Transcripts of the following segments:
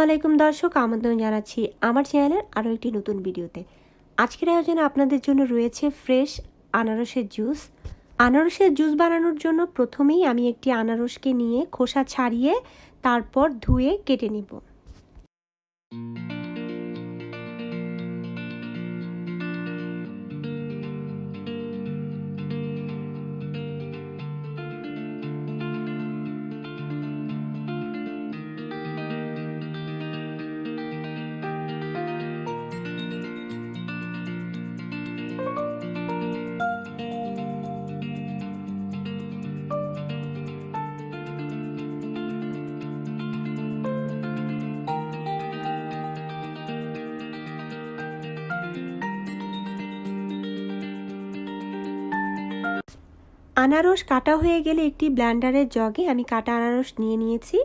আলাইকুম দর্শক, আমন্ত্রণ জানাচ্ছি আমার চ্যানেলের আরও একটি নতুন ভিডিওতে। আজকের আয়োজনে আপনাদের জন্য রয়েছে ফ্রেশ আনারসের জুস। আনারসের জুস বানানোর জন্য প্রথমেই আমি একটি আনারসকে নিয়ে খোসা ছাড়িয়ে তারপর ধুয়ে কেটে নিব। আনারস কাটা হয়ে গেলে একটি ব্লেন্ডারের জগে আমি কাটা আনারস নিয়ে নিয়েছি।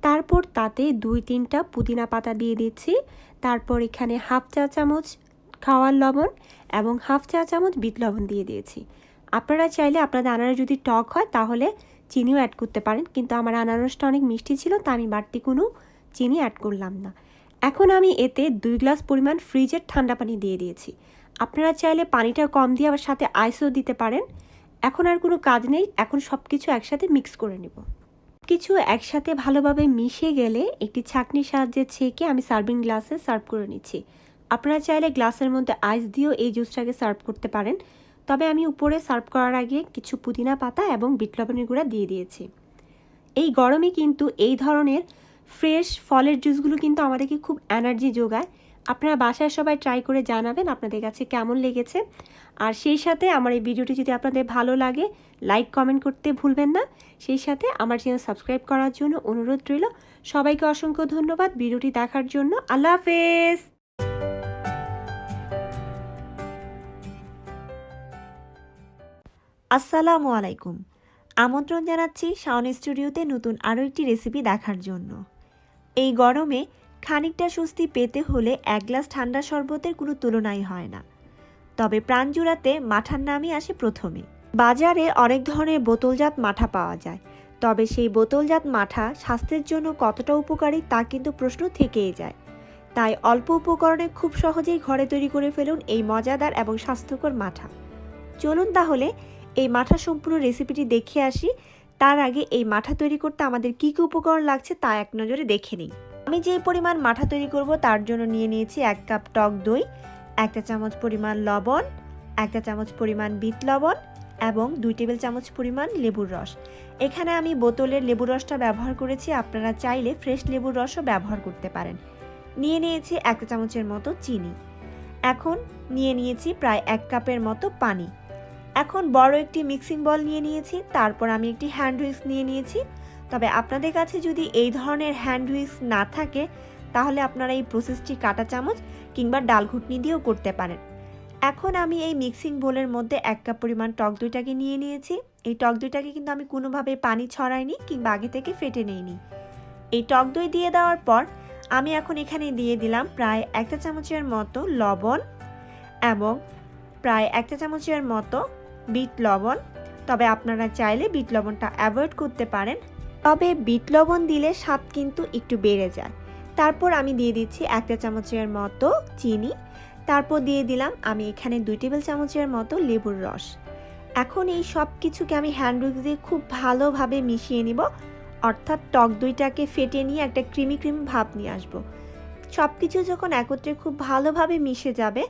তারপর তাতে 2-3টা পুদিনা পাতা দিয়ে দিচ্ছি। তারপর এখানে হাফ চা চামচ খাওয়ার লবণ এবং হাফ চা চামচ বিট লবণ দিয়ে দিয়েছি। আপনারা চাইলে আপনাদের আনারস যদি টক হয় তাহলে চিনিও অ্যাড করতে পারেন, কিন্তু আমার আনারসটা অনেক মিষ্টি ছিল তা আমি বাড়তি কোনো চিনি অ্যাড করলাম না। এখন আমি এতে 2 গ্লাস পরিমাণ ফ্রিজের ঠান্ডা পানি দিয়ে দিয়েছি। আপনারা চাইলে পানিটা কম দিয়ে আবার সাথে আইসও দিতে পারেন। এখন আর কোনো কাজ নেই, এখন সব কিছু একসাথে মিক্স করে নেব। কিছু একসাথে ভালোভাবে মিশে গেলে একটি ছাঁকনির সাহায্যে ছেঁকে আমি সার্ভিং গ্লাসে সার্ভ করে নিচ্ছি। আপনারা চাইলে গ্লাসের মধ্যে আইস দিয়েও এই জুসটাকে সার্ভ করতে পারেন, তবে আমি উপরে সার্ভ করার আগে কিছু পুদিনা পাতা এবং বিট লবণের গুঁড়া দিয়ে দিয়েছি। এই গরমে কিন্তু এই ধরনের ফ্রেশ ফলের জুসগুলো কিন্তু আমাদেরকে খুব এনার্জি যোগায়। আপনারা বাসায় সবাই ট্রাই করে জানাবেন আপনাদের কাছে কেমন লেগেছে। আর সেই সাথে আমার এই ভিডিওটি যদি আপনাদের ভালো লাগে লাইক কমেন্ট করতে ভুলবেন না। সেই সাথে আমার চ্যানেল সাবস্ক্রাইব করার জন্য অনুরোধ রইল। সবাইকে অসংখ্য ধন্যবাদ ভিডিওটি দেখার জন্য। আল্লাহ হাফেজ। আসসালামু আলাইকুম। আমন্ত্রণ জানাচ্ছি শাওন স্টুডিওতে নতুন আরও একটি রেসিপি দেখার জন্য। এই গরমে খানিকটা স্বস্তি পেতে হলে 1 গ্লাস ঠান্ডা শরবতের কোনো তুলনাই হয় না। তবে প্রাণ জুড়াতে মাঠার নামই আসে প্রথমে। বাজারে অনেক ধরনের বোতলজাত মাঠা পাওয়া যায়, তবে সেই বোতলজাত মাঠা স্বাস্থ্যের জন্য কতটা উপকারী তা কিন্তু প্রশ্ন থেকেই যায়। তাই অল্প উপকরণে খুব সহজেই ঘরে তৈরি করে ফেলুন এই মজাদার এবং স্বাস্থ্যকর মাঠা। চলুন তাহলে এই মাঠা সম্পূর্ণ রেসিপিটি দেখে আসি। তার আগে এই মাঠা তৈরি করতে আমাদের কী কী উপকরণ লাগছে তা এক নজরে দেখে নিই। আমি যে পরিমাণ মাঠা তৈরি করব তার জন্য নিয়ে নিয়েছি 1 কাপ টক দই, 1 চামচ পরিমাণ লবণ, 1 চামচ পরিমাণ বিট লবণ এবং 2 টেবিল চামচ পরিমাণ লেবুর রস। এখানে আমি বোতলের লেবুর রসটা ব্যবহার করেছি, আপনারা চাইলে ফ্রেশ লেবুর রসও ব্যবহার করতে পারেন। নিয়ে নিয়েছি 1 চামচের মতো চিনি। এখন নিয়ে নিয়েছি প্রায় 1 কাপের মতো পানি। এখন বড় একটি মিক্সিং বল নিয়ে নিয়েছি, তারপর আমি একটি হ্যান্ড হুইস্ক নিয়ে নিয়েছি। তবে আপনাদের কাছে যদি এই ধরনের হ্যান্ড হুইস্ক না থাকে তাহলে আপনারা এই প্রসেসটি কাঁটা চামচ কিংবা ডাল ঘুটনি দিয়েও করতে পারেন। এখন আমি এই মিক্সিং বোলের মধ্যে 1 কাপ পরিমাণ টক দইটাকে নিয়ে নিয়েছি। এই টক দইটাকে কিন্তু আমি কোনোভাবে পানি ছড়াইনি কিংবা আগে থেকে ফেটে নেইনি। এই টক দই দিয়ে দেওয়ার পর আমি এখন এখানে দিয়ে দিলাম প্রায় 1 চামচের মতো লবণ এবং প্রায় 1 চামচের মতো বিট লবণ। তবে আপনারা চাইলে বিট লবণটা অ্যাভয়েড করতে পারেন, তবে বিট লবণ দিলে স্বাদ কিন্তু একটু বেড়ে যায়। তারপর আমি দিয়ে দিচ্ছি 1 চামচের মতো চিনি। তারপর দিয়ে দিলাম আমি এখানে 2 টেবিল চামচের মতো লেবুর রস। এখন এই সব কিছুকে আমি হ্যান্ড হুইস্ক দিয়ে খুব ভালোভাবে মিশিয়ে নিব, অর্থাৎ টক দইটাকে ফেটে নিয়ে একটা ক্রিমি ক্রিমি ভাব নিয়ে আসবো। সব কিছু যখন একত্রে খুব ভালোভাবে মিশে যাবে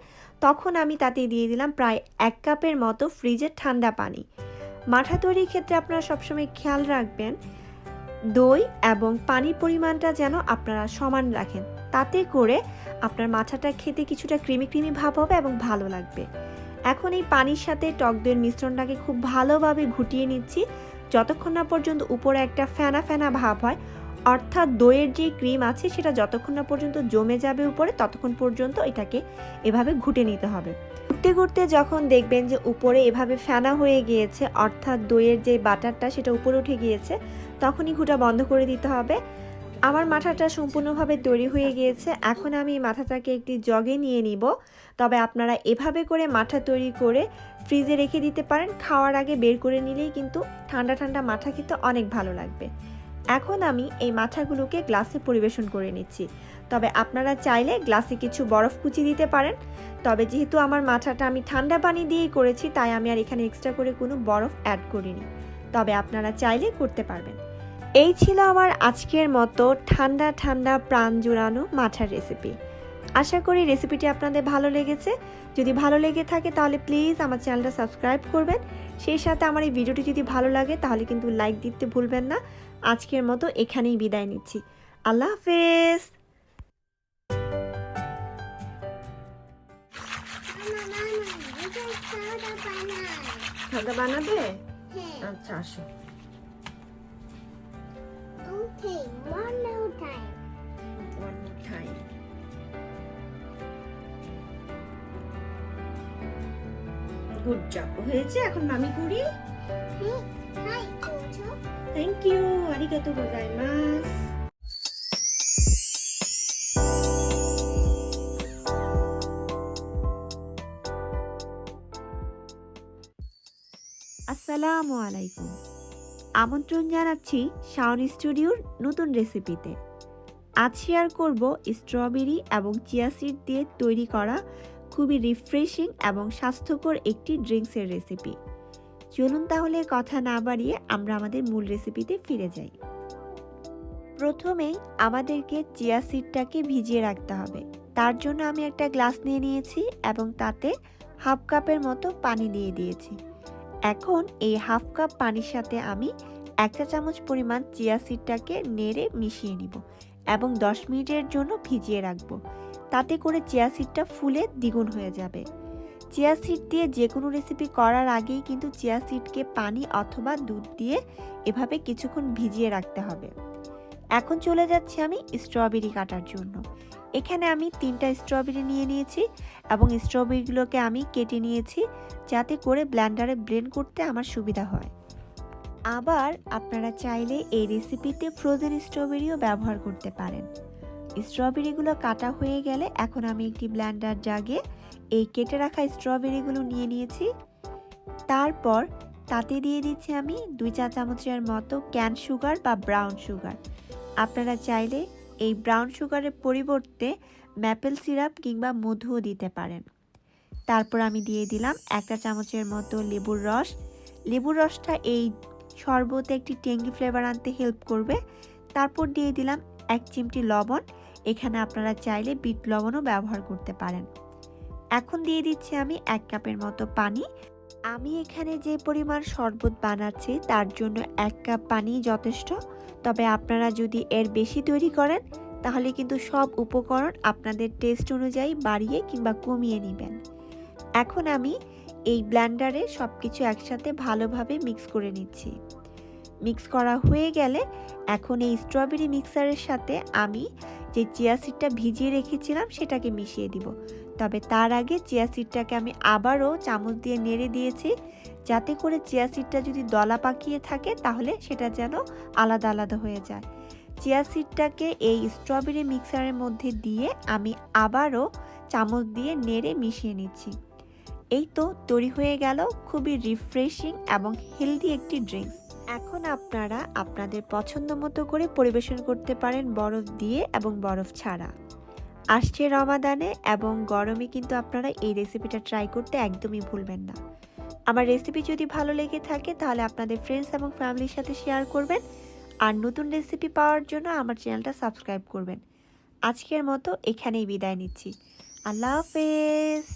তখন আমি তাতে দিয়ে দিলাম প্রায় 1 কাপের মতো ফ্রিজের ঠান্ডা পানি। মাঠা তৈরির ক্ষেত্রে আপনারা সবসময় খেয়াল রাখবেন দই এবং পানির পরিমাণটা যেন আপনারা সমান রাখেন, তাতে করে আপনার মাঠাটা খেতে কিছুটা ক্রিমি ক্রিমি ভাব হবে এবং ভালো লাগবে। এখন এই পানির সাথে টক দইয়ের মিশ্রণটাকে খুব ভালোভাবে ঘুটিয়ে নিচ্ছি যতক্ষণ না পর্যন্ত উপরে একটা ফেনা ফেনা ভাব হয়, অর্থাৎ দইয়ের যে ক্রিম আছে সেটা যতক্ষণ না পর্যন্ত জমে যাবে উপরে ততক্ষণ পর্যন্ত এটাকে এভাবে ঘুটে নিতে হবে। ঘুরতে ঘুরতে যখন দেখবেন যে উপরে এভাবে ফেনা হয়ে গিয়েছে, অর্থাৎ দইয়ের যে বাটারটা সেটা উপরে উঠে গিয়েছে, তখনই ঘুটা বন্ধ করে দিতে হবে। আমার মাথাটা সম্পূর্ণভাবে তৈরি হয়ে গিয়েছে। এখন আমি এই মাথাটাকে একটি জগে নিয়ে নিব। তবে আপনারা এভাবে করে মাঠা তৈরি করে ফ্রিজে রেখে দিতে পারেন, খাওয়ার আগে বের করে নিলেই কিন্তু ঠান্ডা ঠান্ডা মাঠা খেতে অনেক ভালো লাগবে। এখন আমি এই মাঠাগুলোকে গ্লাসে পরিবেশন করে নিচ্ছি। তবে আপনারা চাইলে গ্লাসে কিছু বরফ কুচি দিতে পারেন। তবে যেহেতু আমার মাঠাটা আমি ঠান্ডা পানি দিয়েই করেছি, তাই আমি আর এখানে এক্সট্রা করে কোনো বরফ অ্যাড করিনি। তবে আপনারা চাইলে করতে পারবেন। এই ছিল আমার আজকের মতো ঠান্ডা ঠান্ডা প্রাণ জুড়ানো মাঠার রেসিপি। আশা করি রেসিপিটি আপনাদের ভালো লেগেছে। যদি ভালো লেগে থাকে তাহলে প্লিজ আমার চ্যানেলটা সাবস্ক্রাইব করবেন। সেই সাথে আমার এই ভিডিওটি যদি ভালো লাগে তাহলে কিন্তু লাইক দিতে ভুলবেন না। আজকের মতো এখানেই বিদায় নিচ্ছি। আল্লাহ হাফেজ। খাওয়া বানাবে? আচ্ছা আসো। Okay, one more time. One more time. Good job, হয়েছে। এখন আমি করি। Hi, Kocho. থ্যাংক ইউ, আরিগাতো গোজাইমাস। আসসালামু আলাইকুম। আমন্ত্রণ জানাচ্ছি শাওনি স্টুডিওর নতুন রেসিপিতে। আজ শেয়ার করব স্ট্রবেরি এবং চিয়া সিড দিয়ে তৈরি করা খুবই রিফ্রেশিং এবং স্বাস্থ্যকর একটি ড্রিঙ্কসের রেসিপি। চলুন তাহলে কথা না বাড়িয়ে আমরা আমাদের মূল রেসিপিতে ফিরে যাই। প্রথমেই আমাদেরকে চিয়া সিডটাকে ভিজিয়ে রাখতে হবে। তার জন্য আমি একটা গ্লাস নিয়ে নিয়েছি এবং তাতে হাফ কাপের মতো পানি দিয়ে দিয়েছি। এখন এই হাফ কাপ পানির সাথে আমি 1 চা চামচ পরিমাণ চিয়া সিডটাকে নেড়ে মিশিয়ে নিব এবং 10 মিনিটের জন্য ভিজিয়ে রাখব। তাতে করে চিয়া সিডটা ফুলে দ্বিগুণ হয়ে যাবে। চিয়া সিড দিয়ে যে কোনো রেসিপি করার আগেই কিন্তু চিয়া সিডকে পানি অথবা দুধ দিয়ে এভাবে কিছুক্ষণ ভিজিয়ে রাখতে হবে। এখন চলে যাচ্ছি আমি স্ট্রবেরি কাটার জন্য। এখানে আমি 3টা স্ট্রবেরি নিয়ে নিয়েছি এবং স্ট্রবেরিগুলোকে আমি কেটে নিয়েছি যাতে করে ব্লেন্ডারে ব্লেন্ড করতে আমার সুবিধা হয়। আবার আপনারা চাইলে এই রেসিপিতে ফ্রোজেন স্ট্রবেরিও ব্যবহার করতে পারেন। স্ট্রবেরিগুলো কাটা হয়ে গেলে এখন আমি একটি ব্লেন্ডার জাগে এই কেটে রাখা স্ট্রবেরিগুলো নিয়ে নিয়েছি। তারপর তাতে দিয়ে দিচ্ছি আমি 2 চা চামচের মতো ক্যান সুগার বা ব্রাউন সুগার। আপনারা চাইলে এই ব্রাউন সুগারের পরিবর্তে ম্যাপেল সিরাপ কিংবা মধুও দিতে পারেন। তারপর আমি দিয়ে দিলাম 1 চা চামচের মতো লেবুর রস। লেবুর রসটা এই শরবতে একটি টেঙ্গি ফ্লেভার আনতে হেল্প করবে। তারপর দিয়ে দিলাম 1 চিমটি লবণ। এখানে আপনারা চাইলে বিট লবণও ব্যবহার করতে পারেন। এখন দিয়ে দিচ্ছি আমি 1 কাপের মতো পানি। আমি এখানে যে পরিমাণ শরবত বানাচ্ছি তার জন্য 1 কাপ পানি যথেষ্ট। তবে আপনারা যদি এর বেশি তৈরি করেন তাহলে কিন্তু সব উপকরণ আপনাদের টেস্ট অনুযায়ী বাড়িয়ে কিংবা কমিয়ে নেবেন। এখন আমি এই ব্লেন্ডারে সব কিছু একসাথে ভালোভাবে মিক্স করে নিচ্ছি। মিক্স করা হয়ে গেলে এখন এই স্ট্রবেরি মিক্সারের সাথে আমি যে চিয়া সিডটা ভিজিয়ে রেখেছিলাম সেটাকে মিশিয়ে দিব। তবে তার আগে চিয়া সিডটাকে আমি আবারও চামচ দিয়ে নেড়ে দিয়েছি যাতে করে চিয়া সিডটা যদি দলা পাকিয়ে থাকে তাহলে সেটা যেন আলাদা আলাদা হয়ে যায়। চিয়া সিডটাকে এই স্ট্রবেরি মিক্সারের মধ্যে দিয়ে আমি আবারও চামচ দিয়ে নেড়ে মিশিয়ে নিচ্ছি। এই তো তৈরি হয়ে গেল খুবই রিফ্রেশিং এবং হেলদি একটি ড্রিঙ্কস। এখন আপনারা আপনাদের পছন্দ মতো করে পরিবেশন করতে পারেন বরফ দিয়ে এবং বরফ ছাড়া। আসছে রমাদানে এবং গরমে কিন্তু আপনারা এই রেসিপিটা ট্রাই করতে একদমই ভুলবেন না। আমার রেসিপি যদি ভালো লেগে থাকে তাহলে আপনাদের ফ্রেন্ডস এবং ফ্যামিলির সাথে শেয়ার করবেন আর নতুন রেসিপি পাওয়ার জন্য আমার চ্যানেলটা সাবস্ক্রাইব করবেন। আজকের মতো এখানেই বিদায় নিচ্ছি। আল্লাহ হাফেজ।